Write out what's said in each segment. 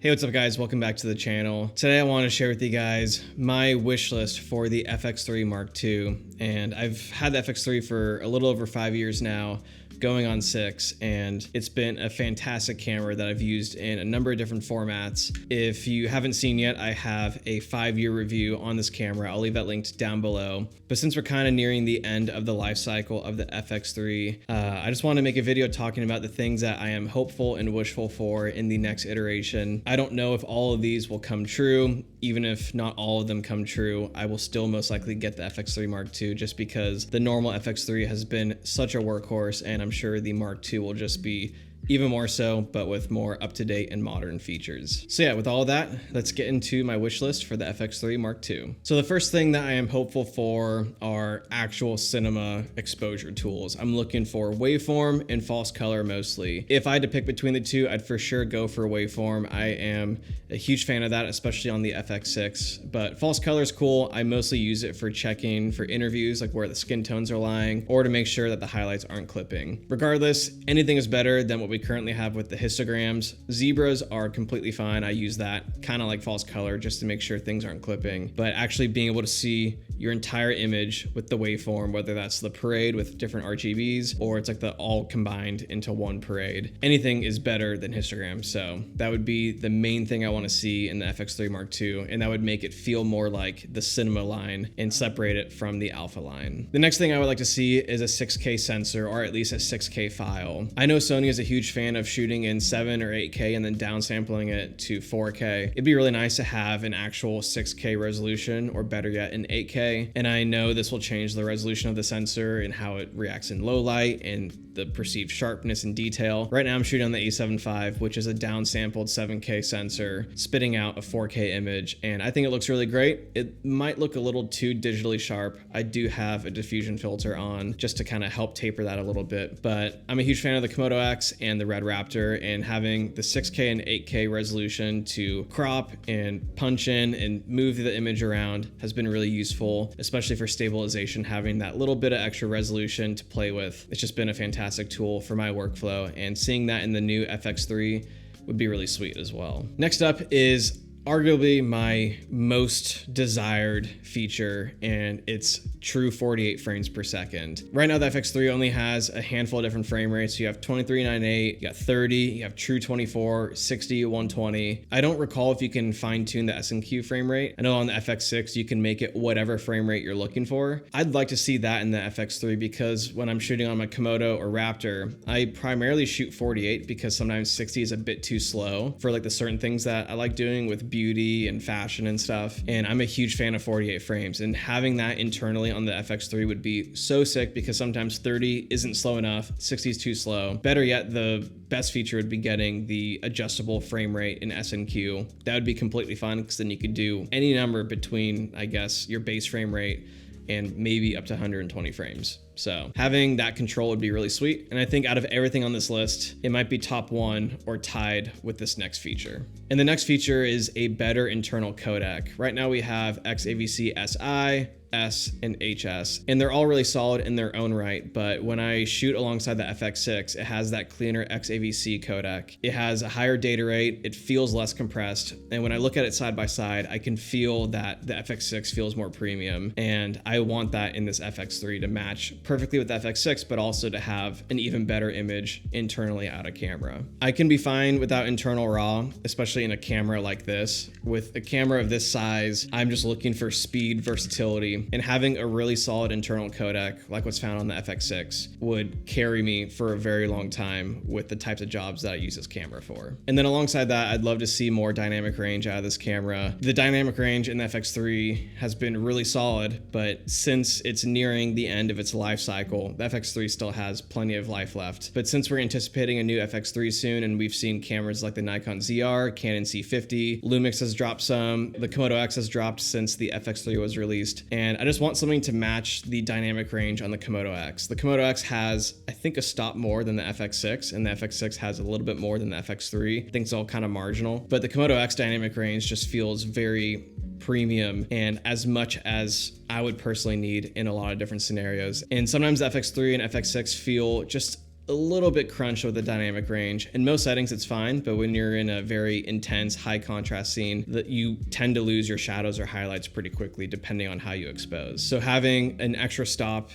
Hey, what's up guys? Welcome back to the channel. Today I want to share with you guys my wish list for the FX3 Mark II. And I've had the FX3 for a little over 5 years now, going on 6, and it's been a fantastic camera that I've used in a number of different formats. If you haven't seen yet, I have a 5-year review on this camera. I'll leave that linked down below. But since we're kind of nearing the end of the life cycle of the FX3, I just want to make a video talking about the things that I am hopeful and wishful for in the next iteration. I don't know if all of these will come true. Even if not all of them come true, I will still most likely get the FX3 Mark II just because the normal FX3 has been such a workhorse, and I'm sure the Mark II will just be even more so, but with more up-to-date and modern features. So yeah, with all of that, let's get into my wish list for the FX3 Mark II. So the first thing that I am hopeful for are actual cinema exposure tools. I'm looking for waveform and false color mostly. If I had to pick between the two, I'd for sure go for waveform. I am a huge fan of that, especially on the FX6, but false color is cool. I mostly use it for checking for interviews, like where the skin tones are lying, or to make sure that the highlights aren't clipping. Regardless, anything is better than what we currently have with the histograms. Zebras are completely fine. I use that kind of like false color just to make sure things aren't clipping, but actually being able to see your entire image with the waveform, whether that's the parade with different RGBs or it's like the all combined into one parade, anything is better than histograms. So that would be the main thing I want to see in the FX3 Mark II, and that would make it feel more like the cinema line and separate it from the alpha line. The next thing I would like to see is a 6K sensor, or at least a 6K file. I know Sony is a huge fan of shooting in 7 or 8K and then downsampling it to 4K. It'd be really nice to have an actual 6K resolution, or better yet, an 8K. And I know this will change the resolution of the sensor and how it reacts in low light and the perceived sharpness and detail. Right now I'm shooting on the A7 IV, which is a downsampled 7K sensor spitting out a 4K image, and I think it looks really great. It might look a little too digitally sharp. I do have a diffusion filter on just to kind of help taper that a little bit, but I'm a huge fan of the Komodo X and the Red Raptor, and having the 6K and 8K resolution to crop and punch in and move the image around has been really useful, especially for stabilization. Having that little bit of extra resolution to play with, it's just been a fantastic tool for my workflow, and seeing that in the new FX3 would be really sweet as well. Next up is arguably my most desired feature, and it's true 48 frames per second. Right now, the FX3 only has a handful of different frame rates. You have 23.98, you got 30, you have true 24, 60, 120. I don't recall if you can fine tune the S&Q frame rate. I know on the FX6, you can make it whatever frame rate you're looking for. I'd like to see that in the FX3 because when I'm shooting on my Komodo or Raptor, I primarily shoot 48 because sometimes 60 is a bit too slow for like the certain things that I like doing with beauty and fashion and stuff. And I'm a huge fan of 48 frames, and having that internally on the FX3 would be so sick because sometimes 30 isn't slow enough, 60 is too slow. Better yet, the best feature would be getting the adjustable frame rate in S&Q. That would be completely fun because then you could do any number between, I guess, your base frame rate and maybe up to 120 frames. So having that control would be really sweet. And I think out of everything on this list, it might be top 1 or tied with this next feature. And the next feature is a better internal codec. Right now we have XAVC SI, S, and HS, and they're all really solid in their own right, but when I shoot alongside the FX6, it has that cleaner XAVC codec. It has a higher data rate, it feels less compressed, and when I look at it side by side, I can feel that the FX6 feels more premium, and I want that in this FX3 to match perfectly with the FX6, but also to have an even better image internally out of camera. I can be fine without internal RAW, especially in a camera like this. With a camera of this size, I'm just looking for speed, versatility, and having a really solid internal codec like what's found on the FX6 would carry me for a very long time with the types of jobs that I use this camera for. And then alongside that, I'd love to see more dynamic range out of this camera. The dynamic range in the FX3 has been really solid, but since it's nearing the end of its life cycle, the FX3 still has plenty of life left. But since we're anticipating a new FX3 soon, and we've seen cameras like the Nikon ZR, Canon C50, Lumix has dropped some, the Komodo X has dropped since the FX3 was released, and I just want something to match the dynamic range on the Komodo X. The Komodo X has, I think, a stop more than the FX6, and the FX6 has a little bit more than the FX3. I think it's all kind of marginal, but the Komodo X dynamic range just feels very premium and as much as I would personally need in a lot of different scenarios. And sometimes the FX3 and FX6 feel just a little bit crunched with the dynamic range. In most settings, it's fine, but when you're in a very intense, high contrast scene, that you tend to lose your shadows or highlights pretty quickly, depending on how you expose. So having an extra stop,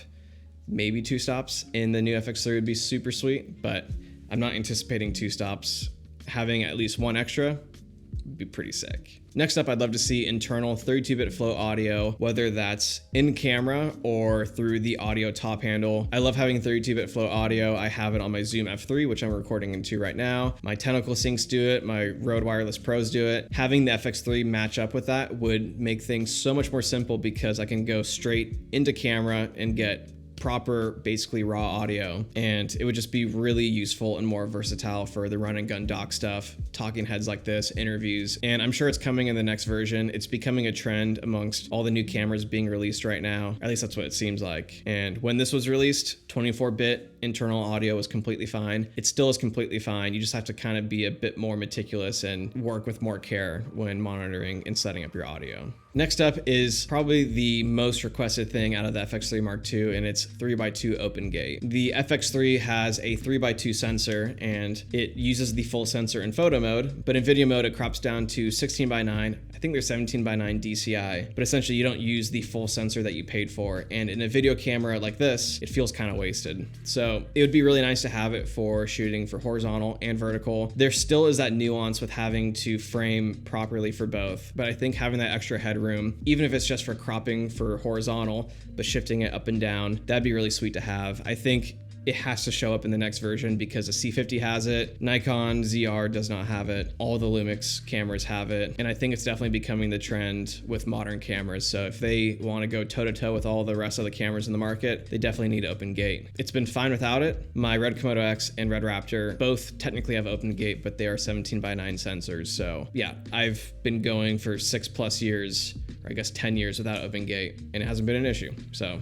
maybe 2 stops in the new FX3 would be super sweet, but I'm not anticipating 2 stops. Having at least 1 extra would be pretty sick. Next up, I'd love to see internal 32-bit flow audio, whether that's in camera or through the audio top handle. I love having 32-bit flow audio. I have it on my Zoom F3, which I'm recording into right now. My Tentacle Syncs do it. My Rode Wireless Pros do it. Having the FX3 match up with that would make things so much more simple because I can go straight into camera and get proper, basically raw audio, and it would just be really useful and more versatile for the run and gun dock stuff, talking heads like this, interviews, and I'm sure it's coming in the next version. It's becoming a trend amongst all the new cameras being released right now. At least that's what it seems like. And when this was released, 24-bit internal audio was completely fine. It still is completely fine. You just have to kind of be a bit more meticulous and work with more care when monitoring and setting up your audio. Next up is probably the most requested thing out of the FX3 Mark II, and it's 3x2 open gate. The FX3 has a 3x2 sensor, and it uses the full sensor in photo mode, but in video mode it crops down to 16:9. I think there's 17:9 DCI, but essentially you don't use the full sensor that you paid for, and in a video camera like this, it feels kind of wasted. So it would be really nice to have it for shooting for horizontal and vertical. There still is that nuance with having to frame properly for both, but I think having that extra headroom, even if it's just for cropping for horizontal, but shifting it up and down, that'd be really sweet to have. I think it has to show up in the next version because the C50 has it, Nikon ZR does not have it, all the Lumix cameras have it, and I think it's definitely becoming the trend with modern cameras. So if they want to go toe-to-toe with all the rest of the cameras in the market, they definitely need open gate. It's been fine without it. My Red Komodo X and Red Raptor both technically have open gate, but they are 17:9 sensors. So yeah, I've been going for 6+ years, or I guess 10 years without open gate, and it hasn't been an issue. So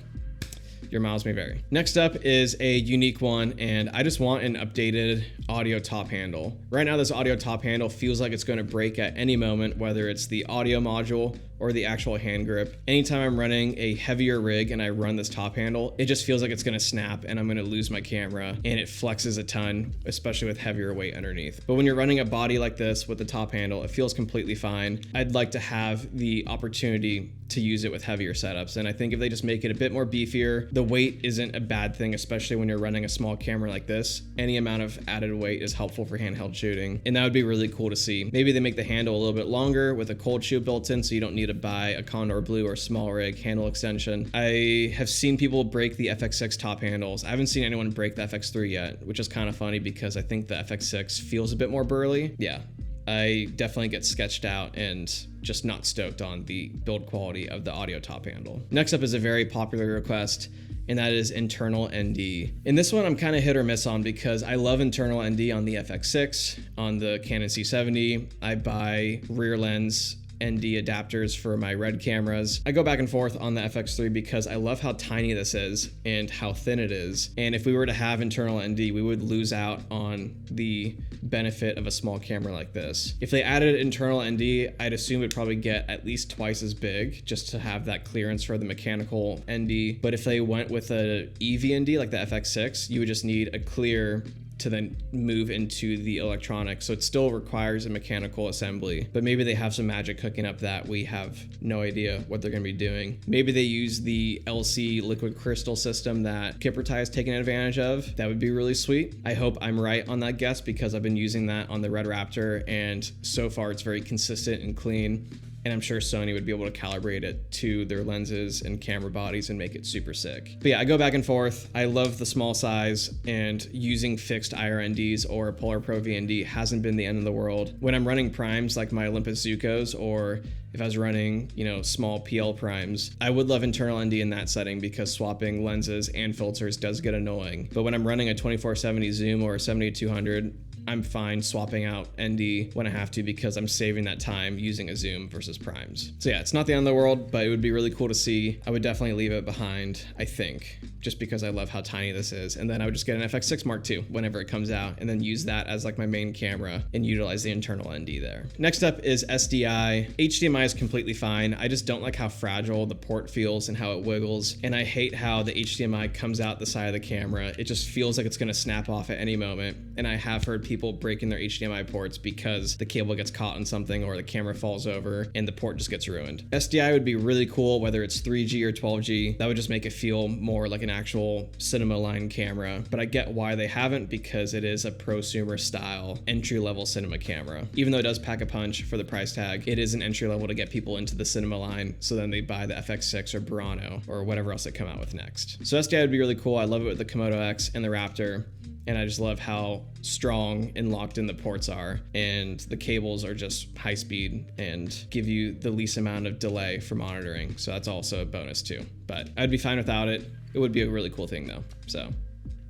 your miles may vary. Next up is a unique one, and I just want an updated audio top handle. Right now, this audio top handle feels like it's going to break at any moment, whether it's the audio module or the actual hand grip. Anytime I'm running a heavier rig and I run this top handle, it just feels like it's going to snap and I'm going to lose my camera, and it flexes a ton, especially with heavier weight underneath. But when you're running a body like this with the top handle, it feels completely fine. I'd like to have the opportunity to use it with heavier setups, and I think if they just make it a bit more beefier, the weight isn't a bad thing, especially when you're running a small camera like this. Any amount of added weight is helpful for handheld shooting, and that would be really cool to see. Maybe they make the handle a little bit longer with a cold shoe built in, so you don't need to buy a Condor Blue or small rig handle extension. I have seen people break the FX6 top handles. I haven't seen anyone break the FX3 yet, which is kind of funny because I think the FX6 feels a bit more burly. Yeah, I definitely get sketched out and just not stoked on the build quality of the audio top handle. Next up is a very popular request, and that is internal ND. In this one, I'm kind of hit or miss on because I love internal ND on the FX6, on the Canon C70. I buy rear lens ND adapters for my Red cameras. I go back and forth on the FX3 because I love how tiny this is and how thin it is. And if we were to have internal ND, we would lose out on the benefit of a small camera like this. If they added internal ND, I'd assume it'd probably get at least twice as big just to have that clearance for the mechanical ND. But if they went with a EV ND like the FX6, you would just need a clear to then move into the electronic. So it still requires a mechanical assembly, but maybe they have some magic cooking up that we have no idea what they're going to be doing. Maybe they use the LC liquid crystal system that Kippertie has taken advantage of. That would be really sweet. I hope I'm right on that guess because I've been using that on the Red Raptor, and so far it's very consistent and clean. And I'm sure Sony would be able to calibrate it to their lenses and camera bodies and make it super sick. But yeah, I go back and forth. I love the small size, and using fixed IRNDs or a Polar Pro VND hasn't been the end of the world. When I'm running primes like my Olympus Zucos, or if I was running, small PL primes, I would love internal ND in that setting because swapping lenses and filters does get annoying. But when I'm running a 24-70 zoom or a 70-200, I'm fine swapping out ND when I have to because I'm saving that time using a zoom versus primes. So yeah, it's not the end of the world, but it would be really cool to see. I would definitely leave it behind, I think. just because I love how tiny this is. And then I would just get an FX6 Mark II whenever it comes out and then use that as like my main camera and utilize the internal ND there. Next up is SDI. HDMI is completely fine. I just don't like how fragile the port feels and how it wiggles. And I hate how the HDMI comes out the side of the camera. It just feels like it's gonna snap off at any moment. And I have heard people breaking their HDMI ports because the cable gets caught on something or the camera falls over and the port just gets ruined. SDI would be really cool, whether it's 3G or 12G. That would just make it feel more like an actual cinema line camera. But I get why they haven't, because it is a prosumer style entry-level cinema camera. Even though it does pack a punch for the price tag, it is an entry level to get people into the cinema line, so then they buy the FX6 or Burano or whatever else they come out with next. So SDI would be really cool. I love it with the Komodo X and the Raptor. And I just love how strong and locked in the ports are, and the cables are just high speed and give you the least amount of delay for monitoring. So that's also a bonus too, but I'd be fine without it. It would be a really cool thing though. So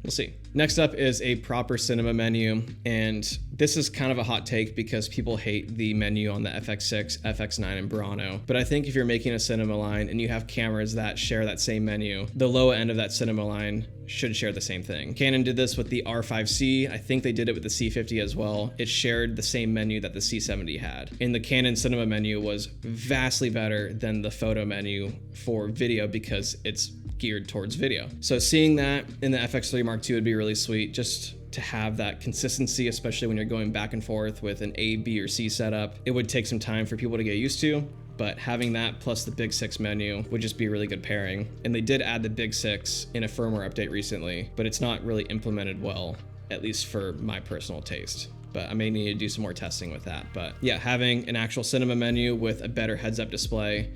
we'll see. Next up is a proper cinema menu. And this is kind of a hot take because people hate the menu on the FX6, FX9, and Burano. But I think if you're making a cinema line and you have cameras that share that same menu, the low end of that cinema line should share the same thing. Canon did this with the R5C. I think they did it with the C50 as well. It shared the same menu that the C70 had. And the Canon cinema menu was vastly better than the photo menu for video because it's geared towards video. So seeing that in the FX3 Mark II would be really sweet, just to have that consistency, especially when you're going back and forth with an A, B, or C setup. It would take some time for people to get used to, but having that plus the Big 6 menu would just be a really good pairing. And they did add the Big 6 in a firmware update recently, but it's not really implemented well, at least for my personal taste. But I may need to do some more testing with that. But yeah, having an actual cinema menu with a better heads-up display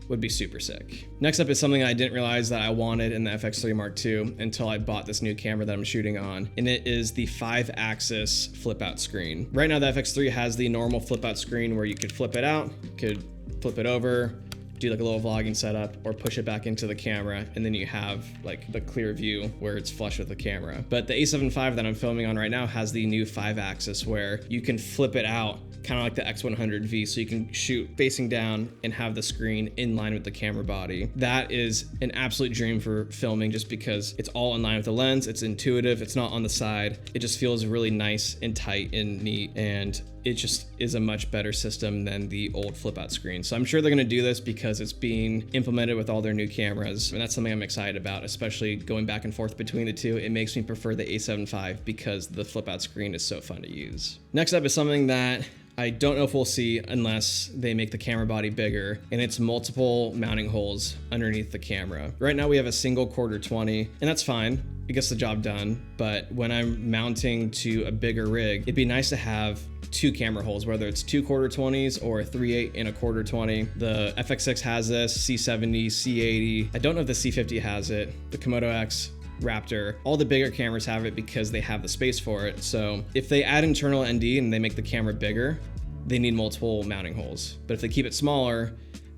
would be super sick. Next up is something I didn't realize that I wanted in the FX3 Mark II until I bought this new camera that I'm shooting on, and it is the 5-axis flip-out screen. Right now the FX3 has the normal flip-out screen where you could flip it out, you could flip it over, do like a little vlogging setup, or push it back into the camera, and then you have like the clear view where it's flush with the camera. But the A7 IV that I'm filming on right now has the new 5-axis where you can flip it out kind of like the X100V, so you can shoot facing down and have the screen in line with the camera body. That is an absolute dream for filming just because it's all in line with the lens, it's intuitive, it's not on the side. It just feels really nice and tight and neat, and it just is a much better system than the old flip out screen. So I'm sure they're gonna do this because it's being implemented with all their new cameras, and that's something I'm excited about, especially going back and forth between the two. It makes me prefer the A7 IV because the flip out screen is so fun to use. Next up is something that I don't know if we'll see unless they make the camera body bigger, and it's multiple mounting holes underneath the camera. Right now we have a single quarter 20, and that's fine. It gets the job done, but when I'm mounting to a bigger rig, it'd be nice to have 2 camera holes, whether it's 2 quarter 20s or a 3/8 and a quarter 20. The FX6 has this, C70, C80. I don't know if the C50 has it. The Komodo X, Raptor, all the bigger cameras have it because they have the space for it. So if they add internal ND and they make the camera bigger, they need multiple mounting holes. But if they keep it smaller,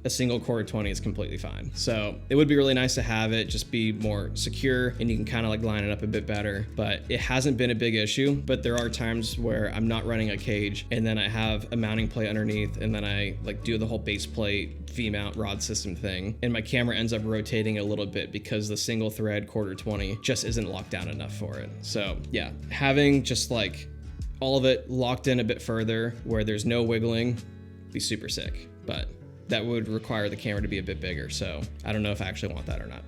a single quarter 20 is completely fine. So it would be really nice to have it just be more secure and you can kind of like line it up a bit better, but it hasn't been a big issue. But there are times where I'm not running a cage and then I have a mounting plate underneath, and then I like do the whole base plate V-mount rod system thing, and my camera ends up rotating a little bit because the single thread quarter 20 just isn't locked down enough for it. So yeah, having just like all of it locked in a bit further where there's no wiggling would be super sick, but that would require the camera to be a bit bigger. So I don't know if I actually want that or not.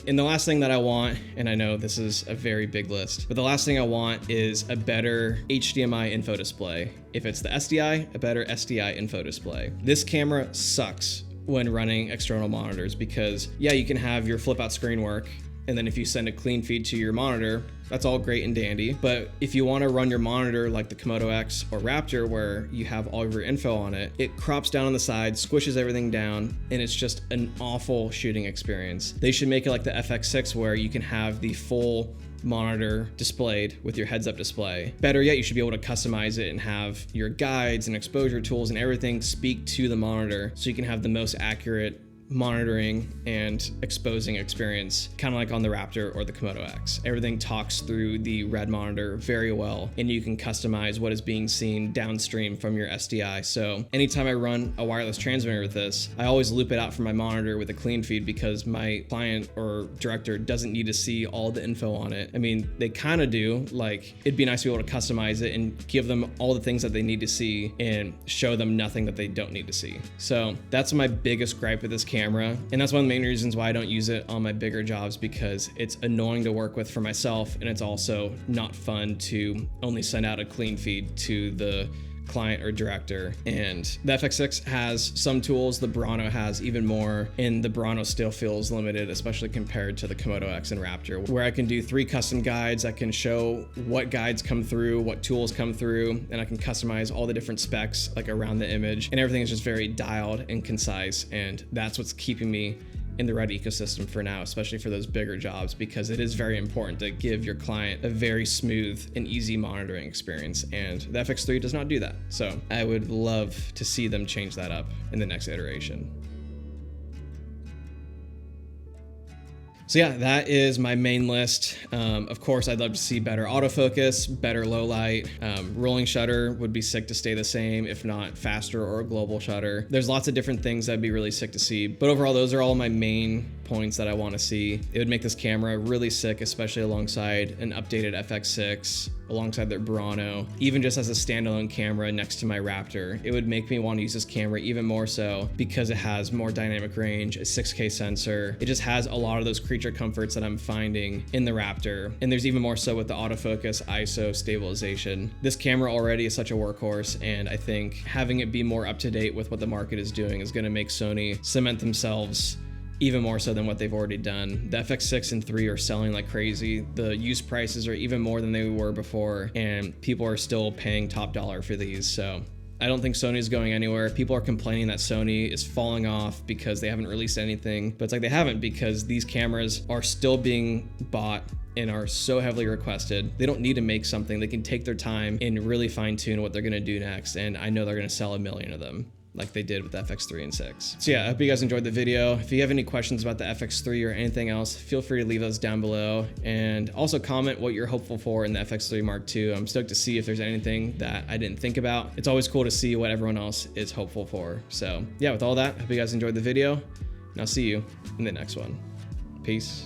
And the last thing that I want, and I know this is a very big list, but the last thing I want is a better HDMI info display. If it's the SDI, a better SDI info display. This camera sucks when running external monitors because yeah, you can have your flip out screen work, and then if you send a clean feed to your monitor, that's all great and dandy. But if you want to run your monitor like the Komodo X or Raptor where you have all of your info on it, it crops down on the side, squishes everything down, and it's just an awful shooting experience. They should make it like the FX6 where you can have the full monitor displayed with your heads-up display. Better yet, you should be able to customize it and have your guides and exposure tools and everything speak to the monitor so you can have the most accurate monitoring and exposing experience, kind of like on the Raptor or the Komodo X. Everything talks through the red monitor very well, and you can customize what is being seen downstream from your SDI. So anytime I run a wireless transmitter with this, I always loop it out from my monitor with a clean feed because my client or director doesn't need to see all the info on it. I mean, they kind of do. Like, it'd be nice to be able to customize it and give them all the things that they need to see and show them nothing that they don't need to see. So that's my biggest gripe with this camera. And that's one of the main reasons why I don't use it on my bigger jobs, because it's annoying to work with for myself. And it's also not fun to only send out a clean feed to the client or director. And the FX6 has some tools, the Brano has even more, and the Brano still feels limited, especially compared to the Komodo X and Raptor, where I can do 3 custom guides. I can show what guides come through, what tools come through, and I can customize all the different specs like around the image, and everything is just very dialed and concise. And that's what's keeping me in the Red ecosystem for now, especially for those bigger jobs, because it is very important to give your client a very smooth and easy monitoring experience, and the FX3 does not do that. So I would love to see them change that up in the next iteration. So yeah, that is my main list. Of course, I'd love to see better autofocus, better low light. Rolling shutter would be sick to stay the same, if not faster, or a global shutter. There's lots of different things that'd be really sick to see, but overall, those are all my main points that I want to see. It would make this camera really sick, especially alongside an updated FX6, alongside their Brano, even just as a standalone camera next to my Raptor. It would make me want to use this camera even more so because it has more dynamic range, a 6K sensor. It just has a lot of those creature comforts that I'm finding in the Raptor. And there's even more so with the autofocus, ISO, stabilization. This camera already is such a workhorse, and I think having it be more up to date with what the market is doing is going to make Sony cement themselves even more so than what they've already done. The FX6 and 3 are selling like crazy. The use prices are even more than they were before, and people are still paying top dollar for these. So I don't think Sony is going anywhere. People are complaining that Sony is falling off because they haven't released anything, but it's like they haven't, because these cameras are still being bought and are so heavily requested. They don't need to make something. They can take their time and really fine tune what they're gonna do next, and I know they're gonna sell 1 million of them, like they did with FX3 and 6. So yeah, I hope you guys enjoyed the video. If you have any questions about the FX3 or anything else, feel free to leave those down below, and also comment what you're hopeful for in the FX3 Mark II. I'm stoked to see if there's anything that I didn't think about. It's always cool to see what everyone else is hopeful for. So yeah, with all that, I hope you guys enjoyed the video, and I'll see you in the next one. Peace.